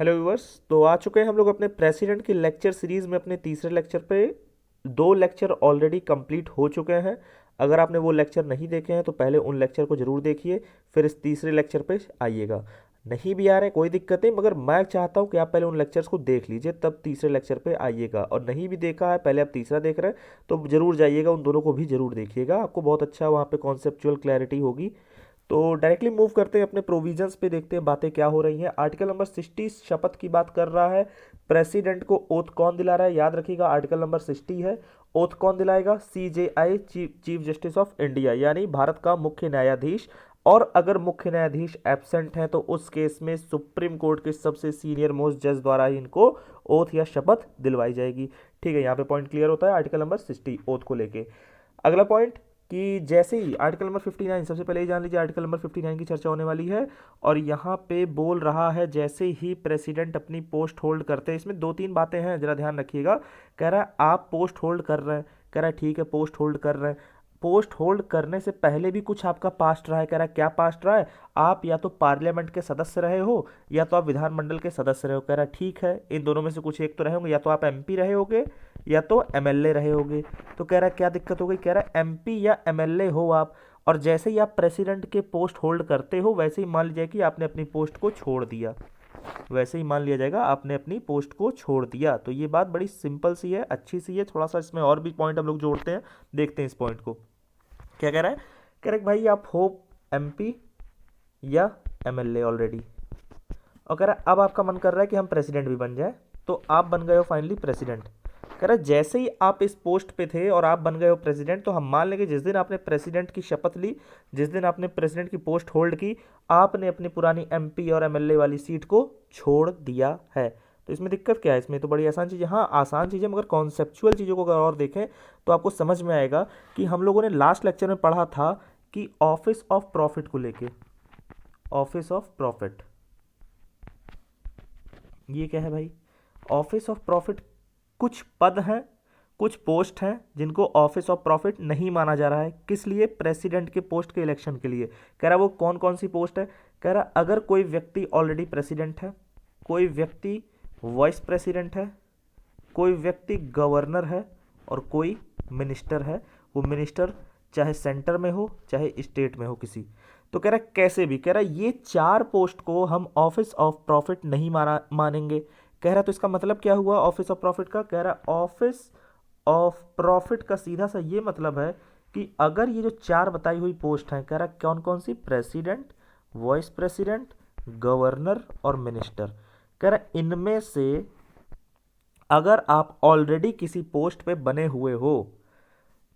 Hello viewers. तो आ चुके हैं हम लोग अपने प्रेसिडेंट की लेक्चर सीरीज़ में अपने तीसरे लेक्चर पे। दो लेक्चर ऑलरेडी कंप्लीट हो चुके हैं। अगर आपने वो लेक्चर नहीं देखे हैं तो पहले उन लेक्चर को ज़रूर देखिए, फिर इस तीसरे लेक्चर पे आइएगा। नहीं भी आ रहे कोई दिक्कत नहीं, मगर मैं चाहता हूँ कि आप पहले उन लेक्चर्स को देख लीजिए तब तीसरे लेक्चर पे आइएगा। और नहीं भी देखा है, पहले आप तीसरा देख रहे हैं तो ज़रूर जाइएगा, उन दोनों को भी ज़रूर देखिएगा, आपको बहुत अच्छा वहाँ पे कॉन्सेप्चुअल क्लैरिटी होगी। तो डायरेक्टली मूव करते हैं अपने प्रोविजंस पे, देखते हैं बातें क्या हो रही हैं। आर्टिकल नंबर 60 शपथ की बात कर रहा है। प्रेसिडेंट को ओथ कौन दिला रहा है, याद रखिएगा आर्टिकल नंबर 60 है। ओथ कौन दिलाएगा? CJI, chief justice of India, यानी भारत का मुख्य न्यायाधीश। और अगर मुख्य न्यायाधीश एब्सेंट हैं तो उस केस में सुप्रीम कोर्ट के सबसे सीनियर मोस्ट जज द्वारा ही इनको ओथ या शपथ दिलवाई जाएगी। ठीक है, यहाँ पे पॉइंट क्लियर होता है आर्टिकल नंबर 60 ओथ को लेके। अगला पॉइंट कि जैसे ही आर्टिकल नंबर 59, सबसे पहले ही जान लीजिए आर्टिकल नंबर 59 की चर्चा होने वाली है। और यहाँ पे बोल रहा है जैसे ही प्रेसिडेंट अपनी पोस्ट होल्ड करते हैं, इसमें दो तीन बातें हैं जरा ध्यान रखिएगा। कह रहा है आप पोस्ट होल्ड कर रहे हैं, कह रहा है ठीक है पोस्ट होल्ड कर रहे हैं। पोस्ट होल्ड करने से पहले भी कुछ आपका पास्ट रहा है। कह रहा है क्या पास्ट रहा है? आप या तो पार्लियामेंट के सदस्य रहे हो या तो आप विधानमंडल के सदस्य रहे हो। कह रहा है ठीक है, इन दोनों में से कुछ एक तो रहे होंगे, या तो आप MP रहे होगे या तो MLA रहे होगे। तो कह रहा है क्या दिक्कत हो गई? कह रहा है MP या MLA हो आप, और जैसे ही आप प्रेसिडेंट के पोस्ट होल्ड करते हो वैसे ही मान लीजिए कि आपने अपनी पोस्ट को छोड़ दिया। वैसे ही मान लिया जाएगा आपने अपनी पोस्ट को छोड़ दिया। तो ये बात बड़ी सिंपल सी है, अच्छी सी है। थोड़ा सा इसमें और भी पॉइंट हम लोग जोड़ते हैं, देखते हैं इस पॉइंट को। क्या कह रहा है? कह रहा है कि भाई आप हो MP या MLA ऑलरेडी, और कह रहा है अब आपका मन कर रहा है कि हम प्रेसिडेंट भी बन जाए, तो आप बन गए हो फाइनली प्रेसिडेंट। कह रहा है जैसे ही आप इस पोस्ट पे थे और आप बन गए हो प्रेसिडेंट, तो हम मान लेंगे जिस दिन आपने प्रेसिडेंट की शपथ ली, जिस दिन आपने प्रेसिडेंट की पोस्ट होल्ड की, आपने अपनी पुरानी MP और MLA वाली सीट को छोड़ दिया है। तो इसमें दिक्कत क्या है? इसमें तो बड़ी आसान चीज़ है। हाँ आसान चीज़ है, मगर कॉन्सेप्चुअल चीज़ों को अगर और देखें तो आपको समझ में आएगा कि हम लोगों ने लास्ट लेक्चर में पढ़ा था कि ऑफिस ऑफ प्रॉफिट को लेके, ऑफिस ऑफ प्रॉफिट ये क्या है भाई? ऑफिस ऑफ प्रॉफिट कुछ पद हैं, कुछ पोस्ट हैं जिनको ऑफिस ऑफ प्रॉफिट नहीं माना जा रहा है। किस लिए? प्रेसिडेंट के पोस्ट के इलेक्शन के लिए। कह रहा वो कौन कौन सी पोस्ट है? कह रहा अगर कोई व्यक्ति ऑलरेडी प्रेसिडेंट है, कोई व्यक्ति वाइस प्रेसिडेंट है, कोई व्यक्ति गवर्नर है, और कोई मिनिस्टर है। वो मिनिस्टर चाहे सेंटर में हो चाहे स्टेट में हो किसी। तो कह रहा है कैसे भी, कह रहा है ये चार पोस्ट को हम ऑफिस ऑफ प्रॉफिट नहीं मानेंगे। कह रहा तो इसका मतलब क्या हुआ ऑफिस ऑफ प्रॉफिट का? कह रहा ऑफिस ऑफ प्रॉफिट का सीधा सा ये मतलब है कि अगर ये जो चार बताई हुई पोस्ट हैं, कह रहा कौन कौन सी? प्रेसिडेंट, वाइस प्रेसिडेंट, गवर्नर और मिनिस्टर। कह रहा इनमें से अगर आप ऑलरेडी किसी पोस्ट पे बने हुए हो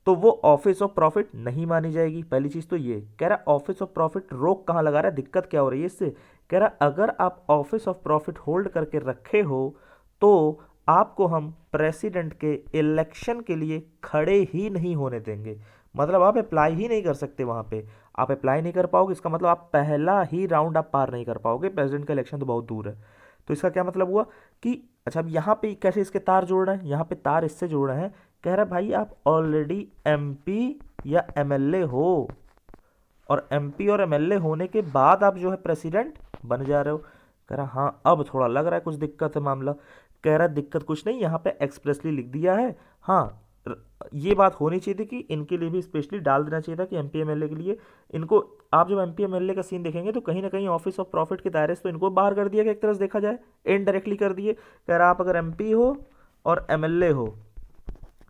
तो वो ऑफिस ऑफ प्रॉफिट नहीं मानी जाएगी। पहली चीज तो ये। कह रहा ऑफिस ऑफ प्रॉफिट रोक कहाँ लगा रहा है, दिक्कत क्या हो रही है इससे? कह रहा अगर आप ऑफिस ऑफ प्रॉफिट होल्ड करके रखे हो तो आपको हम प्रेसिडेंट के इलेक्शन के लिए खड़े ही नहीं होने देंगे। मतलब आप अप्लाई ही नहीं कर सकते वहां पे, आप अप्लाई नहीं कर पाओगे। इसका मतलब आप पहला ही राउंड आप पार नहीं कर पाओगे, प्रेसिडेंट का इलेक्शन तो बहुत दूर है। तो इसका क्या मतलब हुआ कि अच्छा अब यहाँ पे कैसे इसके तार जोड़ रहे हैं? यहाँ पे तार इससे जोड़ रहे हैं। कह रहा भाई आप ऑलरेडी MP या MLA हो, और MP और MLA होने के बाद आप जो है प्रेसिडेंट बन जा रहे हो। कह रहा हाँ अब थोड़ा लग रहा है कुछ दिक्कत है मामला। कह रहा दिक्कत कुछ नहीं, यहाँ पे एक्सप्रेसली लिख दिया है। हाँ ये बात होनी चाहिए थी कि इनके लिए भी स्पेशली डाल देना चाहिए था कि MP MLA के लिए इनको, आप जब MP MLA का सीन देखेंगे तो कहीं ना कहीं ऑफिस ऑफ प्रॉफिट के दायरे से तो इनको बाहर कर दिया गया, एक तरह से देखा जाए इनडायरेक्टली कर दिए। कह रहा आप अगर MP हो और MLA हो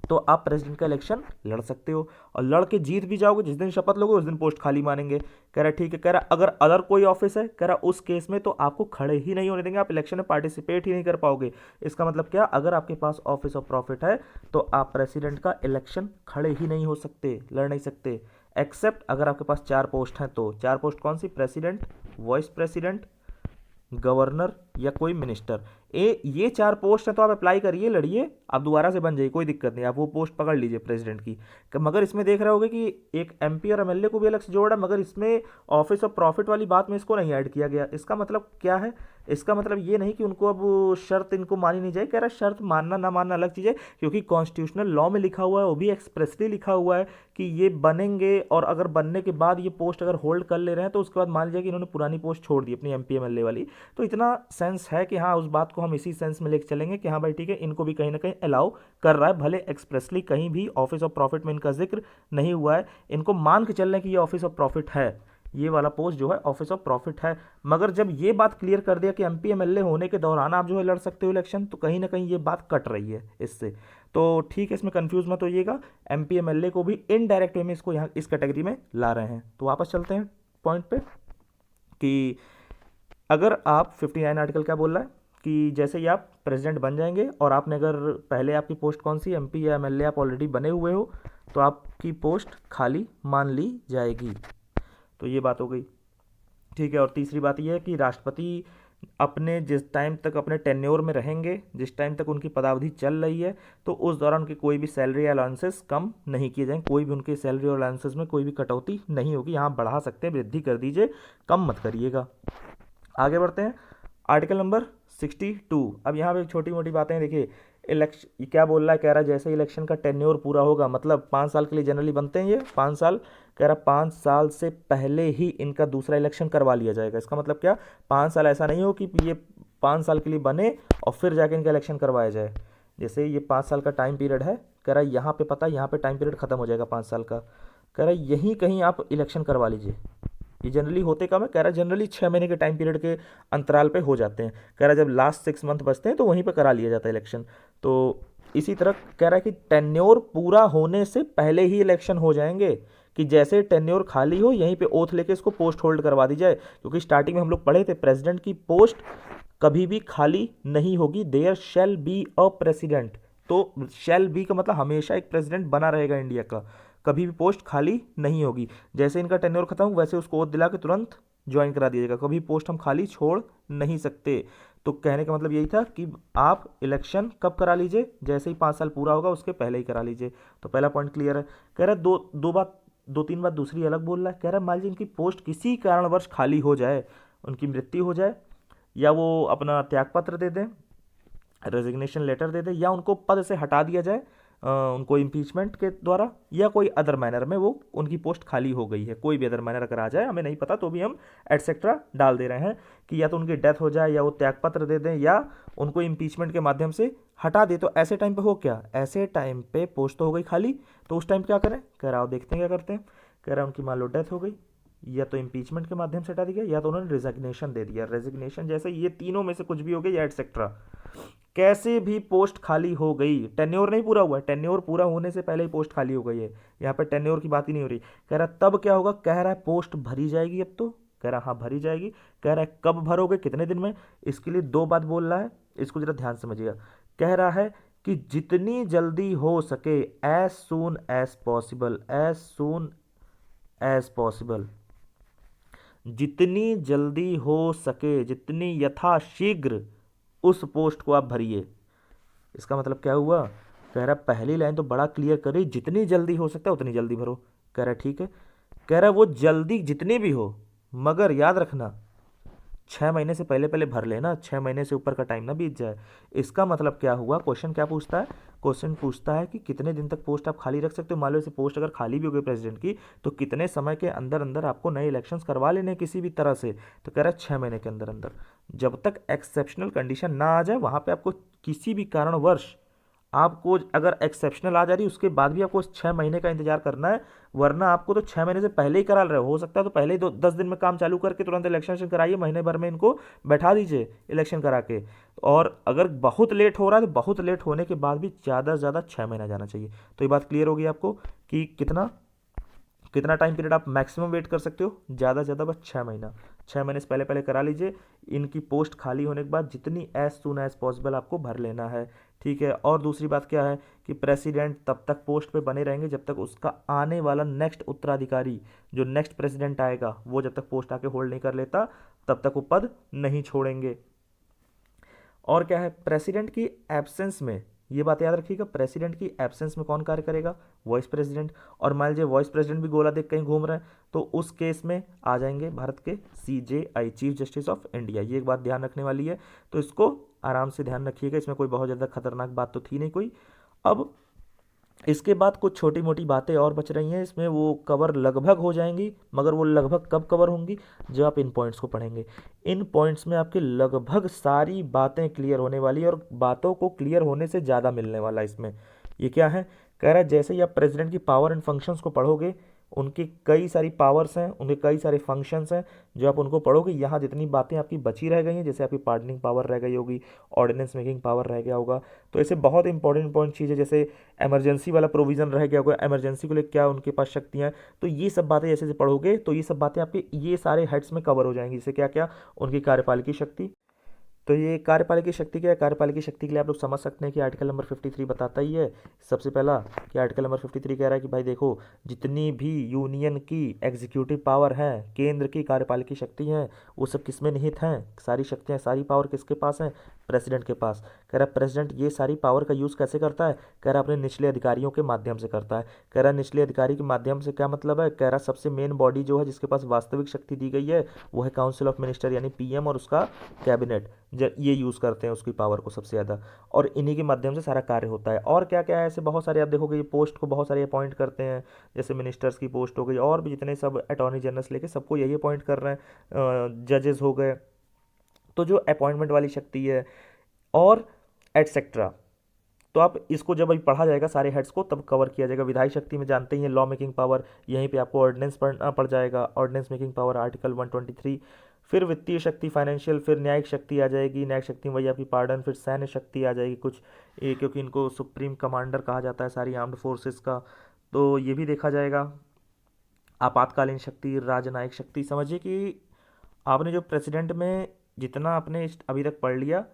तो आप प्रेसिडेंट का इलेक्शन लड़ सकते हो, और लड़ के जीत भी जाओगे। जिस दिन शपथ लोगे उस दिन पोस्ट खाली मानेंगे। कह रहा ठीक है। कह रहा अगर अदर कोई ऑफिस है, कह रहा उस केस में तो आपको खड़े ही नहीं होने देंगे, आप इलेक्शन में पार्टिसिपेट ही नहीं कर पाओगे। इसका मतलब क्या? अगर आपके पास ऑफिस ऑफ प्रॉफिट है तो आप प्रेसिडेंट का इलेक्शन खड़े ही नहीं हो सकते, लड़ नहीं सकते। एक्सेप्ट अगर आपके पास चार पोस्ट हैं, तो चार पोस्ट कौन सी? प्रेसिडेंट, वाइस प्रेसिडेंट, गवर्नर या कोई मिनिस्टर। ये चार पोस्ट है तो आप अप्लाई करिए, लड़िए, आप दोबारा से बन जाइए, कोई दिक्कत नहीं, आप वो पोस्ट पकड़ लीजिए प्रेसिडेंट की। मगर इसमें देख रहे होगे कि एक MP और MLA को भी अलग से जोड़ा, मगर इसमें ऑफिस ऑफ प्रॉफिट वाली बात में इसको नहीं ऐड किया गया। इसका मतलब क्या है इसका मतलब ये नहीं कि उनको अब शर्त इनको मानी नहीं जाए, कह रहा है शर्त मानना ना मानना अलग चीज़ है, क्योंकि कॉन्स्टिट्यूशनल लॉ में लिखा हुआ है, वो भी एक्सप्रेसली लिखा हुआ है कि ये बनेंगे, और अगर बनने के बाद ये पोस्ट अगर होल्ड कर ले रहे हैं तो उसके बाद मान लीजिए कि इन्होंने पुरानी पोस्ट छोड़ दी अपनी एमपी एमएलए वाली, तो इतना सेंस है कि हाँ उस बात को हम इसी सेंस में लेके चलेंगे कि हाँ भाई ठीक है, इनको भी कहीं ना कहीं अलाउ कर रहा है, भले एक्सप्रेसली कहीं भी ऑफिस ऑफ प्रॉफिट में इनका जिक्र नहीं हुआ है, इनको मान के चल रहे हैं कि ये ऑफिस ऑफ प्रॉफिट है, ये वाला पोस्ट जो है ऑफिस ऑफ प्रॉफिट है। मगर जब ये बात क्लियर कर दिया कि एमपी एमएलए होने के दौरान आप जो है लड़ सकते हो इलेक्शन, तो कहीं ना कहीं ये बात कट रही है इससे, तो ठीक है, इसमें कंफ्यूज मत होइएगा, एमपी एमएलए को भी इनडायरेक्ट वे में इसको यहाँ इस कैटेगरी में ला रहे हैं। तो वापस चलते हैं पॉइंट पे कि अगर आप 59 आर्टिकल क्या बोल रहा है कि जैसे ही आप प्रेसिडेंट बन जाएंगे और आपने अगर पहले आपकी पोस्ट कौन सी एमपी या एमएलए आप ऑलरेडी बने हुए हो, तो आपकी पोस्ट खाली मान ली जाएगी। तो ये बात हो गई, ठीक है। और तीसरी बात यह है कि राष्ट्रपति अपने जिस टाइम तक अपने टेन्योर में रहेंगे, जिस टाइम तक उनकी पदावधि चल रही है, तो उस दौरान उनकी कोई भी सैलरी अलाउंसेस कम नहीं किए जाएंगे, कोई भी उनके सैलरी और अलाउंसेस में कोई भी कटौती नहीं होगी। यहाँ बढ़ा सकते हैं, वृद्धि कर दीजिए, कम मत करिएगा। आगे बढ़ते हैं, आर्टिकल नंबर 62। अब यहाँ पे एक छोटी मोटी बातें देखिए, इलेक्शन क्या बोल रहा है, कह रहा है जैसे इलेक्शन का टेन्योर पूरा होगा, मतलब 5 साल के लिए जनरली बनते हैं ये 5 साल, कह रहा 5 साल से पहले ही इनका दूसरा इलेक्शन करवा लिया जाएगा। इसका मतलब क्या, 5 साल ऐसा नहीं हो कि ये 5 साल के लिए बने और फिर जाके इनका इलेक्शन करवाया जाए। जैसे ये 5 साल का टाइम पीरियड है, कह रहा है यहाँ पे पता है यहाँ पे टाइम पीरियड खत्म हो जाएगा 5 साल का, कह रहा है यहीं कहीं आप इलेक्शन करवा लीजिए। ये जनरली होते कम है, कह रहा है जनरली 6 महीने के टाइम पीरियड के अंतराल पे हो जाते हैं, कह रहा है जब लास्ट 6 मंथ बचते हैं तो वहीं पे करा लिया जाता है इलेक्शन। तो इसी तरह कह रहा है कि टेन्योर पूरा होने से पहले ही इलेक्शन हो जाएंगे, कि जैसे टेन्योर खाली हो यहीं पे ओथ लेके इसको पोस्ट होल्ड करवा दी जाए, क्योंकि स्टार्टिंग में हम लोग पढ़े थे प्रेसिडेंट की पोस्ट कभी भी खाली नहीं होगी, there shall be a president. तो शैल बी का मतलब हमेशा एक प्रेसिडेंट बना रहेगा इंडिया का, कभी भी पोस्ट खाली नहीं होगी। जैसे इनका टेन्योर खत्म हो वैसे उसको ओथ दिला के तुरंत ज्वाइन करा दिया जाएगा, कभी पोस्ट हम खाली छोड़ नहीं सकते। तो कहने का मतलब यही था कि आप इलेक्शन कब करा लीजिए, जैसे ही 5 साल पूरा होगा उसके पहले ही करा लीजिए। तो पहला पॉइंट क्लियर है। कह रहा है दो तीन बात दूसरी अलग बोल रहा है, कह रहा है मान लीजिए इनकी पोस्ट किसी कारणवश खाली हो जाए, उनकी मृत्यु हो जाए, या वो अपना त्यागपत्र दे दें, रेजिग्नेशन लेटर दे दें, या उनको पद से हटा दिया जाए उनको इम्पीचमेंट के द्वारा, या कोई अदर मैनर में वो उनकी पोस्ट खाली हो गई है, कोई भी अदर मैनर अगर आ जाए, हमें नहीं पता तो भी हम एटसेट्रा डाल दे रहे हैं कि या तो उनकी डेथ हो जाए, या वो त्यागपत्र दे दें, या उनको इम्पीचमेंट के माध्यम से हटा दे। तो ऐसे टाइम पे हो क्या, ऐसे टाइम पे पोस्ट तो हो गई खाली, तो उस टाइम क्या करें, कह रहा हो देखते हैं क्या करते हैं। कह रहा है उनकी मान लो डेथ हो गई, या तो इम्पीचमेंट के माध्यम से हटा दिया, या तो उन्होंने रिजिग्नेशन दे दिया, रेजिग्नेशन जैसे ये तीनों में से कुछ भी हो गया, या एटसेट्रा कैसे भी पोस्ट खाली हो गई, टेन्योर नहीं पूरा हुआ है, टेन्योर पूरा होने से पहले ही पोस्ट खाली हो गई है, यहाँ पे टेन्योर की बात ही नहीं हो रही। कह रहा तब क्या होगा, कह रहा है पोस्ट भरी जाएगी अब तो, कह रहा हाँ भरी जाएगी। कह रहा है कब भरोगे, कितने दिन में, इसके लिए 2 बात बोल रहा है, इसको जरा ध्यान समझिएगा। कह रहा है कि जितनी जल्दी हो सके, as soon as possible, as soon as possible, जितनी जल्दी हो सके, जितनी यथाशीघ्र उस पोस्ट को आप भरिए। इसका मतलब क्या हुआ, कह रहा पहली लाइन तो बड़ा क्लियर कर रही, जितनी जल्दी हो सकता है उतनी जल्दी भरो। कह रहा ठीक है, कह रहा वो जल्दी जितनी भी हो, मगर याद रखना 6 महीने से पहले पहले भर लेना, 6 महीने से ऊपर का टाइम ना बीत जाए। इसका मतलब क्या हुआ, क्वेश्चन क्या पूछता है, क्वेश्चन पूछता है कि कितने दिन तक पोस्ट आप खाली रख सकते हो। मान लो ऐसे पोस्ट अगर खाली भी हो गई प्रेसिडेंट की, तो कितने समय के अंदर अंदर आपको नए इलेक्शंस करवा लेने किसी भी तरह से। तो कह रहा है 6 महीने के अंदर अंदर, जब तक एक्सेप्शनल कंडीशन ना आ जाए, वहाँ पे आपको किसी भी कारणवश आपको अगर एक्सेप्शनल आ जा रही उसके बाद भी आपको 6 महीने का इंतजार करना है, वरना आपको तो 6 महीने से पहले ही करा रहे हो सकता है तो पहले ही 10 दिन में काम चालू करके तुरंत इलेक्शन कराइए, महीने भर में इनको बैठा दीजिए इलेक्शन करा के। और अगर बहुत लेट हो रहा है तो बहुत लेट होने के बाद भी ज़्यादा से ज़्यादा 6 महीना जाना चाहिए। तो ये बात क्लियर होगी आपको कि कितना कितना टाइम पीरियड आप मैक्सिमम वेट कर सकते हो, ज़्यादा से ज़्यादा बस 6 महीना। 6 महीने से पहले पहले करा लीजिए, इनकी पोस्ट खाली होने के बाद जितनी एज सून एज पॉसिबल आपको भर लेना है, ठीक है। और दूसरी बात क्या है कि प्रेसिडेंट तब तक पोस्ट पे बने रहेंगे जब तक उसका आने वाला नेक्स्ट उत्तराधिकारी, जो नेक्स्ट प्रेसिडेंट आएगा, वो जब तक पोस्ट आके होल्ड नहीं कर लेता तब तक वो पद नहीं छोड़ेंगे। और क्या है, प्रेसिडेंट की एब्सेंस में ये बात याद रखिएगा। प्रेसिडेंट की एब्सेंस में कौन कार्य करेगा? Vice president. और मान लीजिए वॉइस प्रेसिडेंट भी गोला देख कहीं घूम रहे हैं तो उस केस में आ जाएंगे भारत के CJI, chief justice of India. ये एक बात ध्यान रखने वाली है, तो इसको आराम से ध्यान रखिएगा। इसमें कोई बहुत ज़्यादा खतरनाक बात तो थी नहीं कोई। अब इसके बाद कुछ छोटी मोटी बातें और बच रही हैं, इसमें वो कवर लगभग हो जाएंगी, मगर वो लगभग कब कवर होंगी? जब आप इन पॉइंट्स को पढ़ेंगे। इन पॉइंट्स में आपकी लगभग सारी बातें क्लियर होने वाली है, और बातों को क्लियर होने से ज़्यादा मिलने वाला है इसमें। ये क्या है? कह रहा है जैसे ही आप प्रेसिडेंट की पावर एंड फंक्शंस को पढ़ोगे, उनकी कई सारी पावर्स हैं, उनके कई सारे फंक्शंस हैं, जो आप उनको पढ़ोगे, यहाँ जितनी बातें आपकी बची रह गई हैं, जैसे आपकी पार्डनिंग पावर रह गई होगी, ऑर्डिनेंस मेकिंग पावर रह गया होगा, तो ऐसे बहुत इंपॉर्टेंट चीज़ है, जैसे इमरजेंसी वाला प्रोविजन रह गया होगा, इमरजेंसी को लेकर क्या उनके पास शक्तियाँ हैं। तो ये सब बातें जैसे जैसे पढ़ोगे तो ये सब बातें आपके ये सारे हेड्स में कवर हो जाएंगी। जैसे क्या क्या? उनकी कार्यपालिकी शक्ति। तो ये कार्यपालिकी शक्ति क्या है? कार्यपालिकी शक्ति के लिए आप लोग समझ सकते हैं कि आर्टिकल नंबर 53 बताता ही है। सबसे पहला कि आर्टिकल नंबर 53 कह रहा है कि भाई देखो, जितनी भी यूनियन की एग्जीक्यूटिव पावर है, केंद्र की कार्यपालिकी शक्ति हैं, वो सब किस में निहित हैं? सारी शक्तियाँ, सारी पावर किसके पास हैं? प्रेसिडेंट के पास। कह रहा है प्रेसिडेंट ये सारी पावर का यूज़ कैसे करता है? कह रहा है अपने निचले अधिकारियों के माध्यम से करता है। कह रहा है निचले अधिकारी के माध्यम से क्या मतलब है? कह रहा है सबसे मेन बॉडी जो है जिसके पास वास्तविक शक्ति दी गई है वो है काउंसिल ऑफ मिनिस्टर, यानी PM और उसका कैबिनेट। ये यूज़ करते हैं उसकी पावर को सबसे ज़्यादा, और इन्हीं के माध्यम से सारा कार्य होता है। और क्या क्या है ऐसे बहुत सारे, आप देखोगे ये पोस्ट को बहुत सारे अपॉइंट करते हैं, जैसे मिनिस्टर्स की पोस्ट हो गई, और भी जितने सब अटॉर्नी जनरल्स लेके सबको यही अपॉइंट कर रहे हैं, जजेस हो गए। तो जो अपॉइंटमेंट वाली शक्ति है और एटसेट्रा, तो आप इसको जब अभी पढ़ा जाएगा सारे हेड्स को तब कवर किया जाएगा। विधायी शक्ति में जानते ही हैं लॉ मेकिंग पावर, यहीं पे आपको ऑर्डिनेंस पढ़ना पड़ जाएगा, ऑर्डिनेंस मेकिंग पावर आर्टिकल 123। फिर वित्तीय शक्ति, फाइनेंशियल, फिर न्यायिक शक्ति आ जाएगी, न्यायिक शक्ति में वही आपकी पार्डन, फिर सैन्य शक्ति आ जाएगी कुछ, ये क्योंकि इनको सुप्रीम कमांडर कहा जाता है सारी आर्म्ड फोर्सेस का, तो ये भी देखा जाएगा। आपातकालीन शक्ति, राजनयिक शक्ति। समझिए कि आपने जो प्रेसिडेंट में जितना आपने अभी तक पढ़ लिया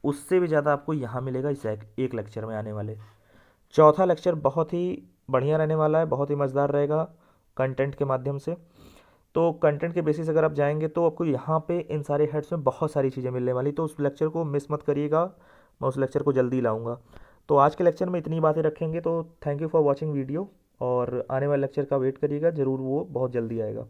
उससे भी ज़्यादा आपको यहाँ मिलेगा इस एक लेक्चर में आने वाले। चौथा लेक्चर बहुत ही बढ़िया रहने वाला है, बहुत ही मज़ेदार रहेगा कंटेंट के माध्यम से। तो कंटेंट के बेसिस अगर आप जाएंगे तो आपको यहाँ पे इन सारे हेड्स में बहुत सारी चीज़ें मिलने वाली, तो उस लेक्चर को मिस मत करिएगा, मैं उस लेक्चर को जल्दी लाऊंगा। तो आज के लेक्चर में इतनी बातें रखेंगे, तो thank you for watching video, और आने वाले लेक्चर का वेट करिएगा ज़रूर, वो बहुत जल्दी आएगा।